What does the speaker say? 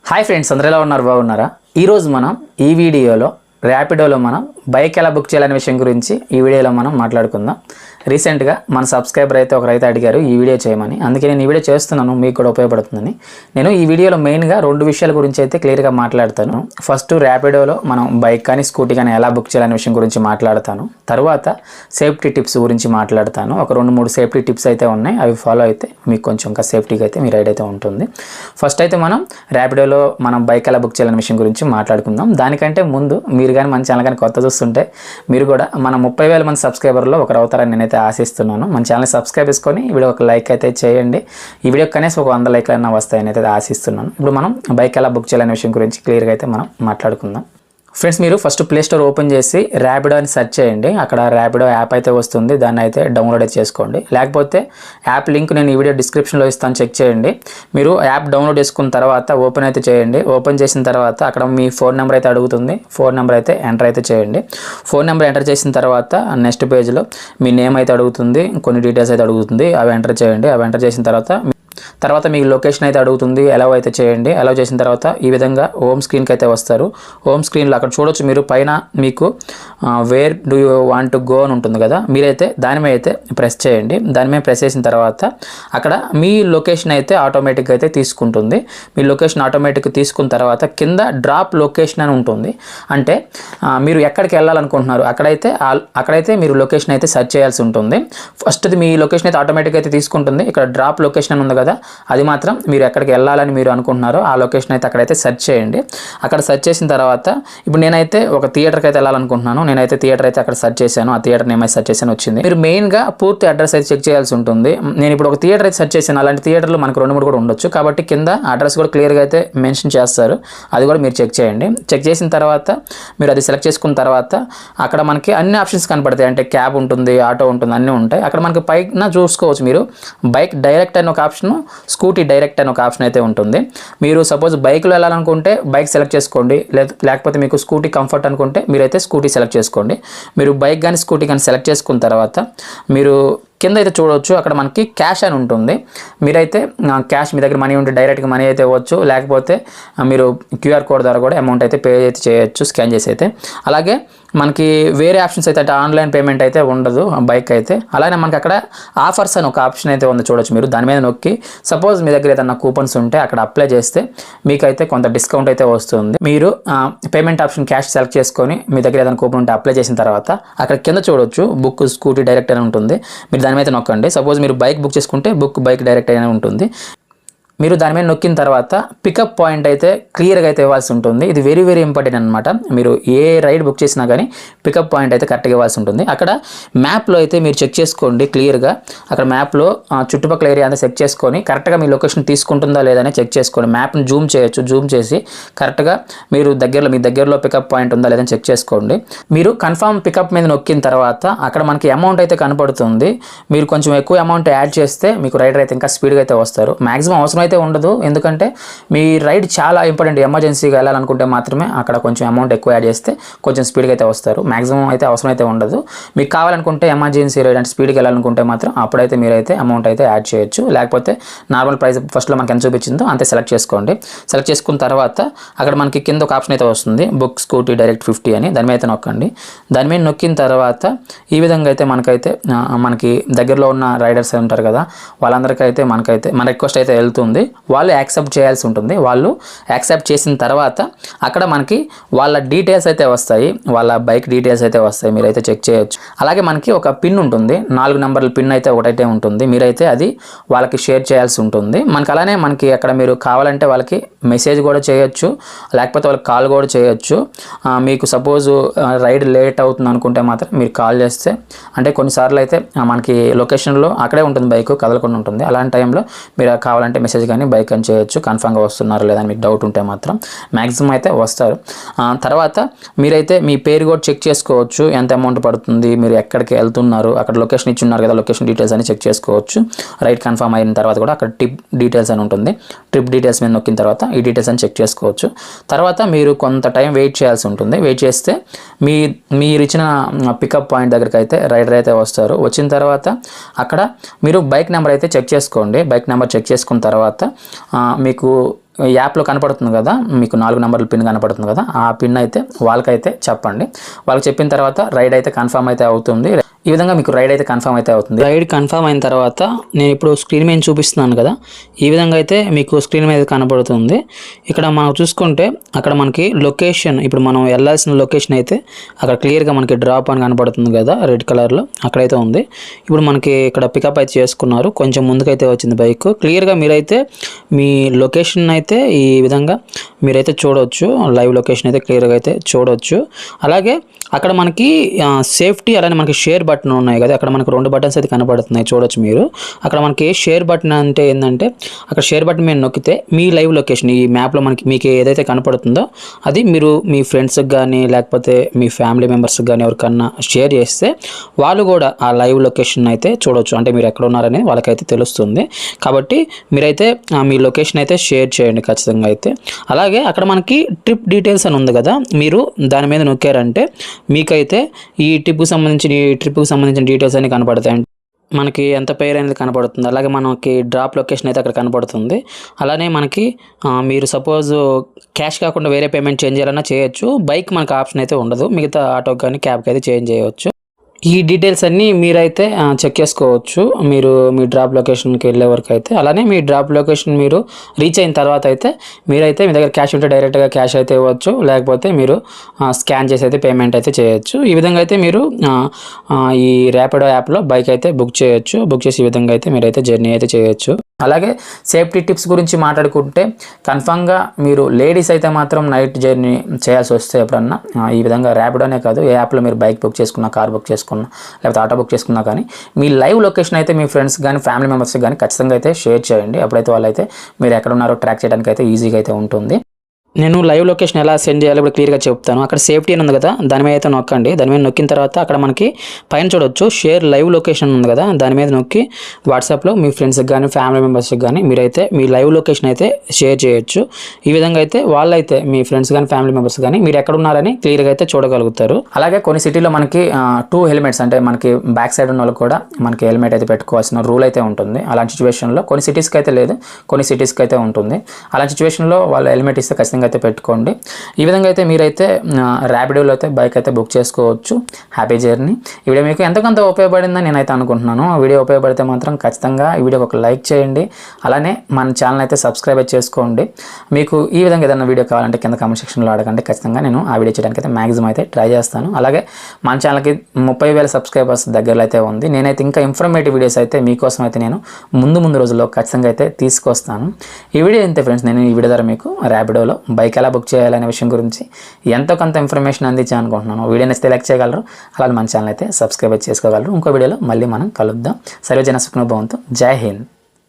Hi friends, అందరూ ఎలా ఉన్నారు? బాగున్నారా? ఈరోజు మనం ఈ వీడియోలో ర్యాపిడోలో మనం బైక్ ఎలా బుక్ చేయాలనే విషయం గురించి ఈ వీడియోలో మనం మాట్లాడుకుందాం. రీసెంట్గా మన సబ్స్క్రైబర్ అయితే ఒకరైతే అడిగారు ఈ వీడియో చేయమని. అందుకే నేను ఈ వీడియో చేస్తున్నాను, మీకు కూడా ఉపయోగపడుతుందని. నేను ఈ వీడియోలో మెయిన్గా రెండు విషయాల గురించి అయితే క్లియర్గా మాట్లాడతాను. ఫస్ట్ ర్యాపిడోలో మనం బైక్ కానీ స్కూటీ కానీ ఎలా బుక్ చేయాలనే విషయం గురించి మాట్లాడతాను. తర్వాత సేఫ్టీ టిప్స్ గురించి మాట్లాడతాను. ఒక 2-3 సేఫ్టీ టిప్స్ అయితే ఉన్నాయి, అవి ఫాలో అయితే మీకు కొంచెం ఇంకా సేఫ్టీగా అయితే మీ రైడ్ అయితే ఉంటుంది. ఫస్ట్ అయితే మనం ర్యాపిడోలో మనం బైక్ ఎలా బుక్ చేయాలనే విషయం గురించి మాట్లాడుకుందాం. దానికంటే ముందు మీరు కానీ మన ఛానల్ కానీ కొత్త చూస్తుంటే మీరు కూడా మన 30,000 మంది సబ్స్క్రైబర్లో ఒకరు అవుతారని నేనైతే ఆశిస్తున్నాను. మన ఛానల్ సబ్స్క్రైబ్ చేసుకొని ఈ వీడియో ఒక లైక్ అయితే చేయండి. ఈ వీడియో కనీసం ఒక 100 లైక్లు అయినా వస్తాయని అయితే ఆశిస్తున్నాను. ఇప్పుడు మనం బైక్ ఎలా బుక్ చేయాలనే విషయం గురించి క్లియర్గా అయితే మనం మాట్లాడుకుందాం. ఫ్రెండ్స్, మీరు ఫస్ట్ ప్లే స్టోర్ ఓపెన్ చేసి ర్యాపిడో అని సెర్చ్ చేయండి. అక్కడ ర్యాపిడో యాప్ అయితే వస్తుంది, దాన్ని అయితే డౌన్లోడ్ అయితే చేసుకోండి. లేకపోతే యాప్ లింక్ నేను ఈ వీడియో డిస్క్రిప్షన్లో ఇస్తాను, చెక్ చేయండి. మీరు యాప్ డౌన్లోడ్ చేసుకున్న తర్వాత ఓపెన్ అయితే చేయండి. ఓపెన్ చేసిన తర్వాత అక్కడ మీ ఫోన్ నెంబర్ అయితే అడుగుతుంది. ఫోన్ నెంబర్ అయితే ఎంటర్ అయితే చేయండి. ఫోన్ నెంబర్ ఎంటర్ చేసిన తర్వాత నెక్స్ట్ పేజ్లో మీ నేమ్ అయితే అడుగుతుంది, కొన్ని డీటెయిల్స్ అయితే అడుగుతుంది, అవి ఎంటర్ చేయండి. అవి ఎంటర్ చేసిన తర్వాత మీకు లొకేషన్ అయితే అడుగుతుంది, అలౌ అయితే చేయండి. అలౌ చేసిన తర్వాత ఈ విధంగా హోమ్ స్క్రీన్కి అయితే వస్తారు. హోమ్ స్క్రీన్లో అక్కడ చూడొచ్చు మీరు పైన మీకు where do you want to go అని ఉంటుంది కదా, మీరైతే దాని మీద అయితే ప్రెస్ చేయండి. దాని మీద ప్రెస్ చేసిన తర్వాత అక్కడ మీ లొకేషన్ అయితే ఆటోమేటిక్గా అయితే తీసుకుంటుంది. మీ లొకేషన్ ఆటోమేటిక్గా తీసుకున్న తర్వాత కింద డ్రాప్ లొకేషన్ అని ఉంటుంది. అంటే మీరు ఎక్కడికి వెళ్ళాలనుకుంటున్నారు అక్కడైతే మీరు లొకేషన్ అయితే సెర్చ్ చేయాల్సి ఉంటుంది. ఫస్ట్ మీ లొకేషన్ అయితే ఆటోమేటిక్గా అయితే తీసుకుంటుంది. ఇక్కడ డ్రాప్ లొకేషన్ అని ఉంది కదా, అది మాత్రం మీరు ఎక్కడికి వెళ్ళాలని మీరు అనుకుంటున్నారో ఆ లొకేషన్ అయితే అక్కడైతే సెర్చ్ చేయండి. అక్కడ సెర్చ్ చేసిన తర్వాత ఇప్పుడు నేనైతే ఒక థియేటర్కి అయితే వెళ్ళాలనుకుంటున్నాను. నేనైతే థియేటర్ అయితే అక్కడ సెర్చ్ చేశాను. ఆ థియేటర్ నేమ్ అయితే సెర్చ్ చేశాను, వచ్చింది. మీరు మెయిన్గా పూర్తి అడ్రస్ అయితే చెక్ చేయాల్సి ఉంటుంది. నేను ఇప్పుడు ఒక థియేటర్ అయితే సెర్చ్ చేశాను. అలాంటి థియేటర్లు మనకు 2-3 కూడా ఉండొచ్చు, కాబట్టి కింద అడ్రస్ కూడా క్లియర్గా అయితే మెన్షన్ చేస్తారు. అది కూడా మీరు చెక్ చేయండి. చెక్ చేసిన తర్వాత మీరు అది సెలెక్ట్ చేసుకున్న తర్వాత అక్కడ మనకి అన్ని ఆప్షన్స్ కనపడతాయి. అంటే క్యాబ్ ఉంటుంది, ఆటో ఉంటుంది, అన్నీ ఉంటాయి. అక్కడ మనకి పైన చూసుకోవచ్చు మీరు బైక్ డైరెక్ట్ అని ఒక ఆప్షన్, స్కూటీ డైరెక్ట్ అని ఒక ఆప్షన్ అయితే ఉంటుంది. మీరు సపోజ్ బైక్లో వెళ్ళాలనుకుంటే బైక్ సెలెక్ట్ చేసుకోండి, లేకపోతే మీకు స్కూటీ కంఫర్ట్ అనుకుంటే మీరైతే స్కూటీ సెలెక్ట్ చేసుకోండి. మీరు బైక్ కానీ స్కూటీ కానీ సెలెక్ట్ చేసుకున్న తర్వాత మీరు కింద అయితే చూడవచ్చు, అక్కడ మనకి క్యాష్ అని ఉంటుంది. మీరైతే క్యాష్ మీ దగ్గర మనీ ఉంటే డైరెక్ట్గా మనీ అయితే ఇవ్వచ్చు, లేకపోతే మీరు క్యూఆర్ కోడ్ ద్వారా కూడా అమౌంట్ అయితే పే అయితే చేయొచ్చు, స్కాన్ చేసి అయితే. అలాగే మనకి వేరే ఆప్షన్స్ అయితే ఆన్లైన్ పేమెంట్ అయితే ఉండదు బైక్ అయితే. అలానే మనకి అక్కడ ఆఫర్స్ అని ఒక ఆప్షన్ అయితే ఉంది, చూడొచ్చు మీరు. దాని మీద నొక్కి సపోజ్ మీ దగ్గర ఏదైనా కూపన్స్ ఉంటే అక్కడ అప్లై చేస్తే మీకైతే కొంత డిస్కౌంట్ అయితే వస్తుంది. మీరు పేమెంట్ ఆప్షన్ క్యాష్ సెలెక్ట్ చేసుకొని మీ దగ్గర ఏదైనా కూపన్ ఉంటే అప్లై చేసిన తర్వాత అక్కడ కింద చూడొచ్చు బుక్ స్కూటీ డైరెక్ట్ అని ఉంటుంది. మీరు దాని మీద నొక్కండి. సపోజ్ మీరు బైక్ బుక్ చేసుకుంటే బుక్ బైక్ డైరెక్ట్ అయినా ఉంటుంది. మీరు దాని మీద నొక్కిన తర్వాత పికప్ పాయింట్ అయితే క్లియర్గా అయితే ఇవ్వాల్సి ఉంటుంది. ఇది వెరీ వెరీ ఇంపార్టెంట్ అనమాట. మీరు ఏ రైడ్ బుక్ చేసినా కానీ పికప్ పాయింట్ అయితే కరెక్ట్గా ఇవ్వాల్సి ఉంటుంది. అక్కడ మ్యాప్లో అయితే మీరు చెక్ చేసుకోండి క్లియర్గా. అక్కడ మ్యాప్లో చుట్టుపక్కల ఏరియా అంతా చెక్ చేసుకొని కరెక్ట్గా మీ లొకేషన్ తీసుకుంటుందా లేదని చెక్ చేసుకోండి. మ్యాప్ని జూమ్ చేయొచ్చు, జూమ్ చేసి కరెక్ట్గా మీరు మీ దగ్గరలో పికప్ పాయింట్ ఉందా లేదని చెక్ చేసుకోండి. మీరు కన్ఫర్మ్ పికప్ మీద నొక్కిన తర్వాత అక్కడ మనకి అమౌంట్ అయితే కనపడుతుంది. మీరు కొంచెం ఎక్కువ అమౌంట్ యాడ్ చేస్తే మీకు రైడర్ అయితే ఇంకా స్పీడ్గా అయితే వస్తారు. మ్యాక్సిమం అవసరం అయితే ఉండదు, ఎందుకంటే మీ రైడ్ చాలా ఇంపార్టెంట్. ఎమర్జెన్సీగా వెళ్ళాలనుకుంటే మాత్రమే అక్కడ కొంచెం అమౌంట్ ఎక్కువ యాడ్ చేస్తే కొంచెం స్పీడ్గా అయితే వస్తారు. మ్యాక్సిమం అయితే అవసరం అయితే ఉండదు. మీకు కావాలనుకుంటే ఎమర్జెన్సీ రైడ్ అంటే స్పీడ్గా వెళ్ళాలనుకుంటే మాత్రం అప్పుడైతే మీరైతే అమౌంట్ అయితే యాడ్ చేయొచ్చు. లేకపోతే నార్మల్ ప్రైస్ ఫస్ట్లో మనకి ఎంత చూపించిందో అంతే సెలెక్ట్ చేసుకోండి. సెలెక్ట్ చేసుకున్న తర్వాత అక్కడ మనకి కింద ఒక ఆప్షన్ అయితే వస్తుంది, బుక్ స్కూటీ డైరెక్ట్ 50 అని. దాని మీద అయితే నొక్కండి. దాని మీద నొక్కిన తర్వాత ఈ విధంగా అయితే మనకి దగ్గరలో ఉన్న రైడర్స్ ఉంటారు కదా, వాళ్ళందరికైతే మన రిక్వెస్ట్ అయితే వెళ్తుంది. వాళ్ళు యాక్సెప్ట్ చేయాల్సి ఉంటుంది. వాళ్ళు యాక్సెప్ట్ చేసిన తర్వాత అక్కడ మనకి వాళ్ళ డీటెయిల్స్ అయితే వస్తాయి, వాళ్ళ బైక్ డీటెయిల్స్ అయితే వస్తాయి, మీరైతే చెక్ చేయొచ్చు. అలాగే మనకి ఒక పిన్ ఉంటుంది, 4 నెంబర్ల పిన్ అయితే ఒకటైతే ఉంటుంది. మీరైతే అది వాళ్ళకి షేర్ చేయాల్సి ఉంటుంది. అలానే అక్కడ మీరు కావాలంటే వాళ్ళకి మెసేజ్ కూడా చేయొచ్చు, లేకపోతే వాళ్ళకి కాల్ కూడా చేయొచ్చు. మీకు సపోజ్ రైడ్ లేట్ అవుతుంది అనుకుంటే మాత్రం మీరు కాల్ చేస్తే, అంటే కొన్నిసార్లు అయితే మనకి లొకేషన్లో అక్కడే ఉంటుంది, బైక్ కదలకుండా ఉంటుంది. అలాంటి టైంలో మీరు కావాలంటే మెసేజ్ కానీ బైక్ అని చేయొచ్చు. కన్ఫర్మ్గా వస్తున్నారు లేదని మీకు డౌట్ ఉంటే మాత్రం మ్యాక్సిమం అయితే వస్తారు. తర్వాత మీరైతే మీ పేరు కూడా చెక్ చేసుకోవచ్చు, ఎంత అమౌంట్ పడుతుంది, మీరు ఎక్కడికి వెళ్తున్నారు, అక్కడ లొకేషన్ ఇచ్చి ఉన్నారు కదా, లొకేషన్ డీటెయిల్స్ అని చెక్ చేసుకోవచ్చు. రైట్ కన్ఫర్మ్ అయిన తర్వాత కూడా అక్కడ ట్రిప్ డీటెయిల్స్ అని ఉంటుంది. ట్రిప్ డీటెయిల్స్ మీద నొక్కిన తర్వాత ఈ డీటెయిల్స్ అని చెక్ చేసుకోవచ్చు. తర్వాత మీరు కొంత టైం వెయిట్ చేయాల్సి ఉంటుంది. వెయిట్ చేస్తే మీరు ఇచ్చిన పికప్ పాయింట్ దగ్గరికి అయితే రైడర్ అయితే వస్తారు. వచ్చిన తర్వాత అక్కడ మీరు బైక్ నెంబర్ అయితే చెక్ చేసుకోండి. బైక్ నెంబర్ చెక్ చేసుకున్న తర్వాత మీకు యాప్లో కనపడుతుంది కదా, మీకు 4 నెంబర్ల పిన్ కనపడుతుంది కదా, ఆ పిన్ అయితే వాళ్ళకైతే చెప్పండి. వాళ్ళకి చెప్పిన తర్వాత రైడ్ అయితే కన్ఫర్మ్ అయితే అవుతుంది. ఈ విధంగా మీకు రైడ్ అయితే కన్ఫర్మ్ అయితే అవుతుంది. రైడ్ కన్ఫర్మ్ అయిన తర్వాత నేను ఇప్పుడు స్క్రీన్ మీద చూపిస్తున్నాను కదా, ఈ విధంగా అయితే మీకు స్క్రీన్ మీద కనపడుతుంది. ఇక్కడ మనం చూసుకుంటే అక్కడ మనకి లొకేషన్, ఇప్పుడు మనం వెళ్ళాల్సిన లొకేషన్ అయితే అక్కడ క్లియర్గా మనకి డ్రాప్ అని కనపడుతుంది కదా రెడ్ కలర్లో, అక్కడైతే ఉంది. ఇప్పుడు మనకి ఇక్కడ పికప్ అయితే చేసుకున్నారు, కొంచెం ముందుకైతే వచ్చింది బైక్. క్లియర్గా మీరైతే మీ లొకేషన్ అయితే ఈ విధంగా మీరైతే చూడవచ్చు, లైవ్ లొకేషన్ అయితే క్లియర్గా అయితే చూడవచ్చు. అలాగే అక్కడ మనకి సేఫ్టీ అలానే మనకి షేర్ బటన్ ఉన్నాయి కదా, అక్కడ మనకు 2 బటన్స్ అయితే కనపడుతున్నాయి చూడొచ్చు మీరు. అక్కడ మనకి షేర్ బటన్ అంటే ఏంటంటే, అక్కడ షేర్ బటన్ మీద నొక్కితే మీ లైవ్ లొకేషన్ ఈ మ్యాప్లో మీకు ఏదైతే కనపడుతుందో అది మీరు మీ ఫ్రెండ్స్కి కానీ లేకపోతే మీ ఫ్యామిలీ మెంబర్స్కి కానీ ఎవరికన్నా షేర్ చేస్తే వాళ్ళు కూడా ఆ లైవ్ లొకేషన్ అయితే చూడొచ్చు, అంటే మీరు ఎక్కడ ఉన్నారని వాళ్ళకైతే తెలుస్తుంది. కాబట్టి మీరైతే మీ లొకేషన్ అయితే షేర్ చేయండి ఖచ్చితంగా అయితే. అలాగే అక్కడ మనకి ట్రిప్ డీటెయిల్స్ అని ఉంది కదా, మీరు దాని మీద నొక్కారంటే మీకైతే ఈ ట్రిప్కి సంబంధించిన డీటెయిల్స్ అన్ని కనపడతాయి. మనకి ఎంత పేరు అనేది కనపడుతుంది, అలాగే మనకి డ్రాప్ లొకేషన్ అయితే అక్కడ కనపడుతుంది. అలానే మనకి మీరు సపోజ్ క్యాష్ కాకుండా వేరే పేమెంట్ చేంజ్ చేయాలన్నా చేయొచ్చు. బైక్ మనకు ఆప్షన్ అయితే ఉండదు, మిగతా ఆటోకి కానీ క్యాబ్కి అయితే చేంజ్ చేయవచ్చు. ఈ డీటెయిల్స్ అన్నీ మీరైతే చెక్ చేసుకోవచ్చు మీరు మీ డ్రాప్ లొకేషన్కి వెళ్ళే వరకు అయితే. అలానే మీ డ్రాప్ లొకేషన్ మీరు రీచ్ అయిన తర్వాత అయితే మీరైతే మీ దగ్గర క్యాష్ ఉంటే డైరెక్ట్గా క్యాష్ అయితే ఇవ్వచ్చు, లేకపోతే మీరు స్కాన్ చేసి అయితే పేమెంట్ అయితే చేయొచ్చు. ఈ విధంగా అయితే మీరు ఈ ర్యాపిడో యాప్లో బైక్ అయితే బుక్ చేయొచ్చు. బుక్ చేసి ఈ విధంగా అయితే మీరైతే జర్నీ అయితే చేయొచ్చు. అలాగే సేఫ్టీ టిప్స్ గురించి మాట్లాడుకుంటే కన్ఫామ్గా మీరు లేడీస్ అయితే మాత్రం నైట్ జర్నీ చేయాల్సి వస్తే ఎప్పుడన్నా ఈ విధంగా ర్యాపిడోనే కాదు, ఏ యాప్లో మీరు బైక్ బుక్ చేసుకున్నా, కార్ బుక్ చేసుకున్నా, లేకపోతే ఆటో బుక్ చేసుకున్నా కానీ మీ లైవ్ లొకేషన్ అయితే మీ ఫ్రెండ్స్ కానీ ఫ్యామిలీ మెంబర్స్కి కానీ ఖచ్చితంగా అయితే షేర్ చేయండి. అప్పుడైతే వాళ్ళైతే మీరు ఎక్కడ ఉన్నారో ట్రాక్ చేయడానికి అయితే ఈజీగా అయితే ఉంటుంది. నేను లైవ్ లొకేషన్ ఎలా సెండ్ చేయాలో ఇప్పుడు క్లియర్గా చెప్తాను. అక్కడ సేఫ్టీ అని ఉంది కదా, దాని మీద అయితే నొక్కండి. దాని మీద నొక్కిన తర్వాత అక్కడ మనకి పైన చూడొచ్చు షేర్ లైవ్ లొకేషన్ ఉంది కదా, దాని మీద నొక్కి వాట్సాప్లో మీ ఫ్రెండ్స్కి కానీ ఫ్యామిలీ మెంబర్స్కి కానీ మీరైతే మీ లైవ్ లొకేషన్ అయితే షేర్ చేయొచ్చు. ఈ విధంగా అయితే వాళ్ళైతే మీ ఫ్రెండ్స్ కానీ ఫ్యామిలీ మెంబర్స్ కానీ మీరు ఎక్కడ ఉన్నారని క్లియర్గా అయితే చూడగలుగుతారు. అలాగే కొన్ని సిటీలో మనకి 2 హెల్మెట్స్, అంటే మనకి బ్యాక్ సైడ్ ఉన్న వాళ్ళు కూడా మనకి హెల్మెట్ అయితే పెట్టుకోవాల్సిన రూల్ అయితే ఉంటుంది. అలాంటి సిచ్యువేషన్లో కొన్ని సిటీస్కి అయితే లేదు, కొన్ని సిటీస్కి అయితే ఉంటుంది. అలాంటి సిచ్యువేషన్లో వాళ్ళు హెల్మెట్ ఇస్తే ఖచ్చితంగా అయితే పెట్టుకోండి. ఈ విధంగా అయితే మీరైతే ర్యాపిడోలో అయితే బైక్ అయితే బుక్ చేసుకోవచ్చు. Happy journey. ఈ వీడియో మీకు ఎంతకంత ఉపయోగపడిందని నేనైతే అనుకుంటున్నాను. ఆ వీడియో ఉపయోగపడితే మాత్రం ఖచ్చితంగా ఈ వీడియోకి ఒక లైక్ చేయండి. అలానే మన ఛానల్ అయితే సబ్స్క్రైబ్ చేసుకోండి. మీకు ఈ విధంగా ఏదైనా వీడియో కావాలంటే కింద కామెంట్ సెక్షన్లో అడగండి, ఖచ్చితంగా నేను ఆ వీడియో చేయడానికి అయితే మ్యాక్సిమం అయితే ట్రై చేస్తాను. అలాగే మన ఛానల్కి 30,000 సబ్స్క్రైబర్స్ దగ్గరలో అయితే ఉంది. నేనైతే ఇంకా ఇన్ఫర్మేటివ్ వీడియోస్ అయితే మీకోసం అయితే నేను ముందు రోజుల్లో ఖచ్చితంగా అయితే తీసుకొస్తాను. ఈ వీడియో అంతే ఫ్రెండ్స్. నేను ఈ వీడియో ద్వారా మీకు ర్యాపిడోలో బైక్ ఎలా బుక్ చేయాలనే విషయం గురించి ఎంతో కొంత ఇన్ఫర్మేషన్ అందించాను అనుకుంటున్నాను. వీడియో నచ్చితే లైక్ చేయగలరు, అలాగే మన ఛానల్ అయితే సబ్స్క్రైబ్ చేసుకోగలరు. ఇంకో వీడియోలో మళ్ళీ మనం కలుద్దాం. సర్వే జన సుఖనో భవంతు. జై హింద్.